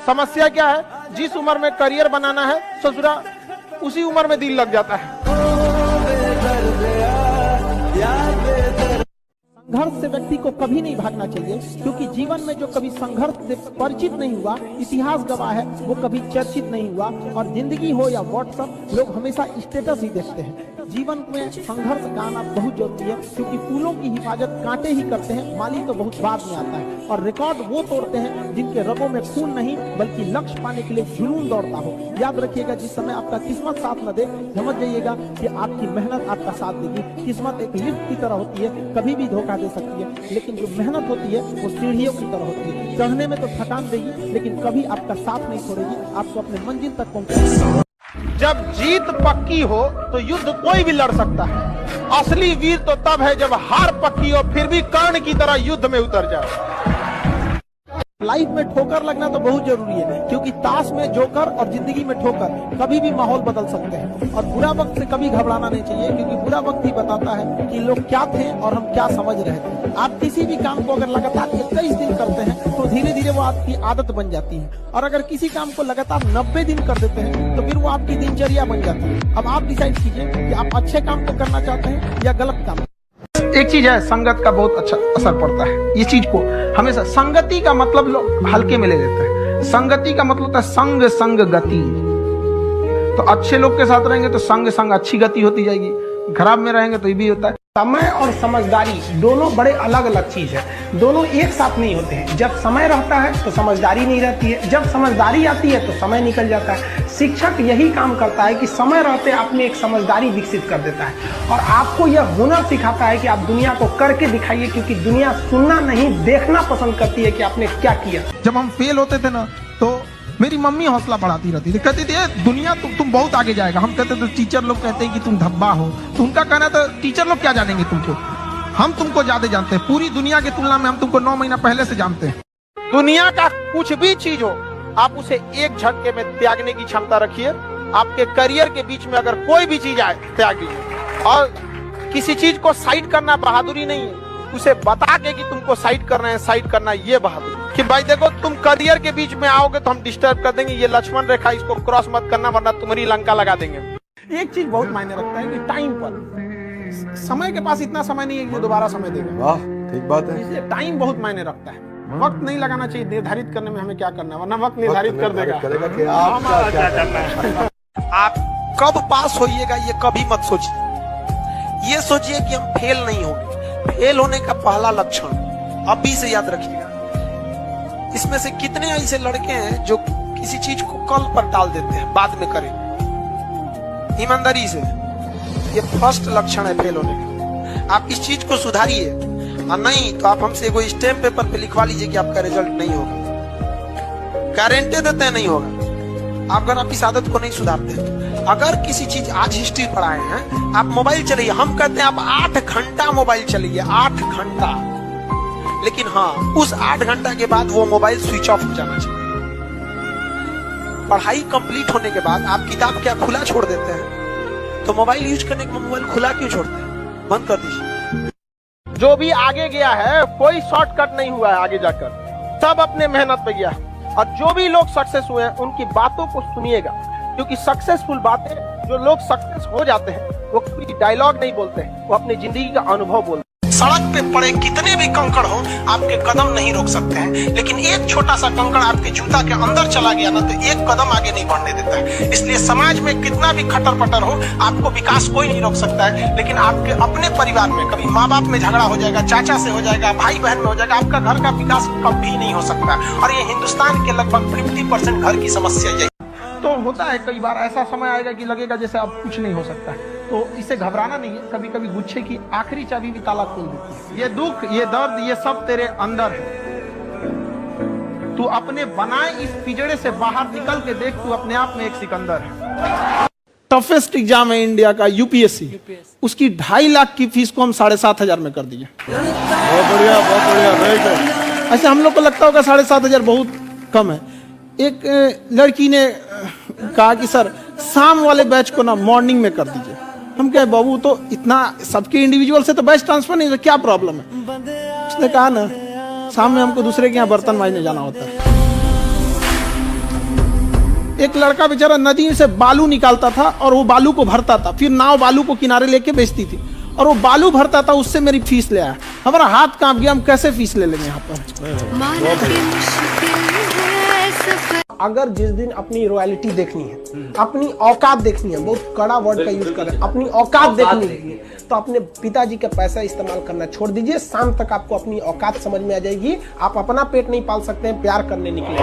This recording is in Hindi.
समस्या क्या है, जिस उम्र में करियर बनाना है ससुरा उसी उम्र में दिल लग जाता है। संघर्ष से व्यक्ति को कभी नहीं भागना चाहिए, क्योंकि जीवन में जो कभी संघर्ष से परिचित नहीं हुआ, इतिहास गवाह है, वो कभी चर्चित नहीं हुआ। और जिंदगी हो या व्हाट्सएप, लोग हमेशा स्टेटस ही देखते हैं। जीवन में संघर्ष का आना बहुत जरूरी है, क्योंकि फूलों की हिफाजत कांटे ही करते हैं, माली तो बहुत बाद में आता है। और रिकॉर्ड वो तोड़ते हैं जिनके रगों में खून नहीं बल्कि लक्ष्य पाने के लिए जुनून दौड़ता हो। याद रखिएगा, जिस समय आपका किस्मत साथ न दे, समझ जाइएगा कि आपकी मेहनत आपका साथ देगी। किस्मत एक लिफ्ट की तरह होती है, कभी भी धोखा दे सकती है, लेकिन जो मेहनत होती है वो सीढ़ियों की तरह होती है। चढ़ने में तो थकान देगी, लेकिन कभी आपका साथ नहीं छोड़ेगी, आपको अपने मंजिल तक पहुंचाएगी। जब जीत पक्की हो तो युद्ध कोई भी लड़ सकता है। असली वीर तो तब है जब हार पक्की हो फिर भी कर्ण की तरह युद्ध में उतर जाए। लाइफ में ठोकर लगना तो बहुत जरूरी है, क्योंकि ताश में जोकर और जिंदगी में ठोकर कभी भी माहौल बदल सकते हैं। और बुरा वक्त से कभी घबराना नहीं चाहिए, क्योंकि बुरा वक्त ही बताता है कि लोग क्या थे और हम क्या समझ रहे थे। आप किसी भी काम को अगर लगातार 21 दिन करते हैं तो धीरे धीरे वो आपकी आदत बन जाती है। और अगर किसी काम को लगातार 90 दिन कर देते हैं तो फिर वो आपकी दिनचर्या बन जाती है। अब आप डिसाइड कीजिए कि आप अच्छे काम को करना चाहते हैं या गलत काम। एक चीज है, संगत का बहुत अच्छा असर पड़ता है। ये चीज को हमेशा, संगति का मतलब लोग हल्के में ले लेते हैं। संगति का मतलब होता है संग संग गति। तो अच्छे लोग के साथ रहेंगे तो संग संग अच्छी गति होती जाएगी, खराब में रहेंगे तो ये भी होता है। समय और समझदारी दोनों बड़े अलग अलग चीज है, दोनों एक साथ नहीं होते हैं। जब समय रहता है तो समझदारी नहीं रहती है, जब समझदारी आती है तो समय निकल जाता है। शिक्षक यही काम करता है कि समय रहते आप में एक समझदारी विकसित कर देता है और आपको यह हुनर सिखाता है कि आप दुनिया को करके दिखाइए, क्योंकि दुनिया सुनना नहीं देखना पसंद करती है कि आपने क्या किया। जब हम फेल होते थे ना तो मेरी मम्मी हौसला बढ़ाती रहती थी, कहती थी दुनिया तुम बहुत आगे जाएगा। हम कहते थे टीचर लोग कहते हैं कि तुम धब्बा हो, तो उनका कहना था टीचर लोग क्या जानेंगे तुमको, हम तुमको ज्यादा जानते हैं। पूरी दुनिया की तुलना में हम तुमको 9 महीना पहले से जानते हैं। दुनिया का कुछ भी चीज हो, आप उसे एक झटके में त्यागने की क्षमता रखिए। आपके करियर के बीच में अगर कोई भी चीज आए, त्याग दीजिए। और किसी चीज को साइड करना बहादुरी नहीं है, उसे बता के कि तुमको साइड करना है, साइड करना है, ये बहादुरी। कि भाई देखो, तुम करियर के बीच में आओगे तो हम डिस्टर्ब कर देंगे, ये लक्ष्मण रेखा, इसको क्रॉस मत करना वरना तुम्हारी लंका लगा देंगे। एक चीज बहुत मायने रखता है कि टाइम पर, समय के पास इतना समय नहीं है कि दोबारा समय देगा। वाह, ठीक बात है। इसलिए टाइम बहुत मायने रखता है। वक्त नहीं लगाना चाहिए निर्धारित करने में हमें क्या करना है, वरना वक्त निर्धारित कर देगा कि आपका क्या करना है। आप कब पास होइएगा ये कभी मत सोचिए, ये सोचिए कि हम फेल नहीं होंगे। फेल होने का पहला लक्षण अभी से याद रखिएगा। इसमें से कितने ऐसे लड़के हैं जो किसी चीज को कल पर टाल देते हैं, बाद में करें। ईमानदारी से, ये फर्स्ट लक्षण है फेल होने का। आप इस चीज को सुधारिए, और नहीं तो आप हमसे कोई स्टैम्प पेपर पे लिखवा लीजिए कि आपका रिजल्ट नहीं होगा। गारंटी देते हैं नहीं होगा, अगर आप इस आदत को नहीं सुधारते। अगर किसी चीज, आज हिस्ट्री पढ़ाए हैं, आप मोबाइल चलाइए, हम कहते हैं आप 8 घंटा मोबाइल चलाइए, 8 घंटा। लेकिन हाँ, उस 8 घंटा के बाद वो मोबाइल स्विच ऑफ हो जाना चाहिए। पढ़ाई कंप्लीट होने के बाद आप किताब क्या खुला छोड़ देते हैं, तो मोबाइल यूज करने के मोबाइल खुला क्यों छोड़ते हैं? बंद कर दीजिए। जो भी आगे गया है, कोई शॉर्टकट नहीं हुआ है आगे जाकर, सब अपने मेहनत पे गया। और जो भी लोग सक्सेस हुए हैं उनकी बातों को सुनिएगा, क्योंकि सक्सेसफुल बातें, जो लोग सक्सेस हो जाते हैं वो कोई डायलॉग नहीं बोलते हैं, वो अपनी जिंदगी का अनुभव बोलते हैं। सड़क पे पड़े कितने भी कंकड़ हो, आपके कदम नहीं रोक सकते हैं, लेकिन एक छोटा सा कंकड़ आपके जूता के अंदर चला गया ना, तो एक कदम आगे नहीं बढ़ने देता है। इसलिए समाज में कितना भी खटर पटर हो, आपको विकास कोई नहीं रोक सकता है। लेकिन आपके अपने परिवार में कभी माँ बाप में झगड़ा हो जाएगा, चाचा से हो जाएगा, भाई बहन में हो जाएगा, आपका घर का विकास कभी नहीं हो सकता। और ये हिंदुस्तान के लगभग 50% घर की समस्या है। तो होता है कई बार ऐसा समय आएगा कि लगेगा जैसे अब कुछ नहीं हो सकता है, तो इससे घबराना नहीं है। कभी कभी गुच्छे की आखिरी चाबी भी ताला खोल देती है। ये दुख, ये दर्द, ये सब तेरे अंदर है। तू अपने बनाए इस पिंजड़े से बाहर निकल के देख, तू अपने आप में एक सिकंदर है। टफेस्ट एग्जाम है इंडिया का, यूपीएससी। उसकी 2.5 लाख की फीस को हम 7,500 में कर दिए। बहुत बढ़िया, बहुत बढ़िया, वेरी गुड। ऐसे हम लोग को लगता होगा 7,500 बहुत कम है। एक लड़की ने कहा कि सर शाम वाले बैच को ना मॉर्निंग में कर दीजिए। हम कहे बाबू तो इतना सबके इंडिविजुअल से तो बैच ट्रांसफर नहीं, तो क्या प्रॉब्लम है? उसने कहा ना शाम में हमको दूसरे के यहाँ बर्तन मांजने जाना होता है। एक लड़का बेचारा नदी से बालू निकालता था और वो बालू को भरता था, फिर नाव बालू को किनारे लेके बेचती थी और वो बालू भरता था, उससे मेरी फीस ले आया। हमारा हाथ कांप गया, हम कैसे फीस ले लेंगे यहाँ पर। अगर जिस दिन अपनी रॉयल्टी देखनी है, अपनी औकात देखनी है, बहुत कड़ा वर्ड का यूज कर रहे हैं, अपनी औकात देखनी है, तो अपने पिताजी का पैसा इस्तेमाल करना छोड़ दीजिए। शाम तक आपको अपनी औकात समझ में आ जाएगी। आप अपना पेट नहीं पाल सकते हैं, प्यार करने निकले।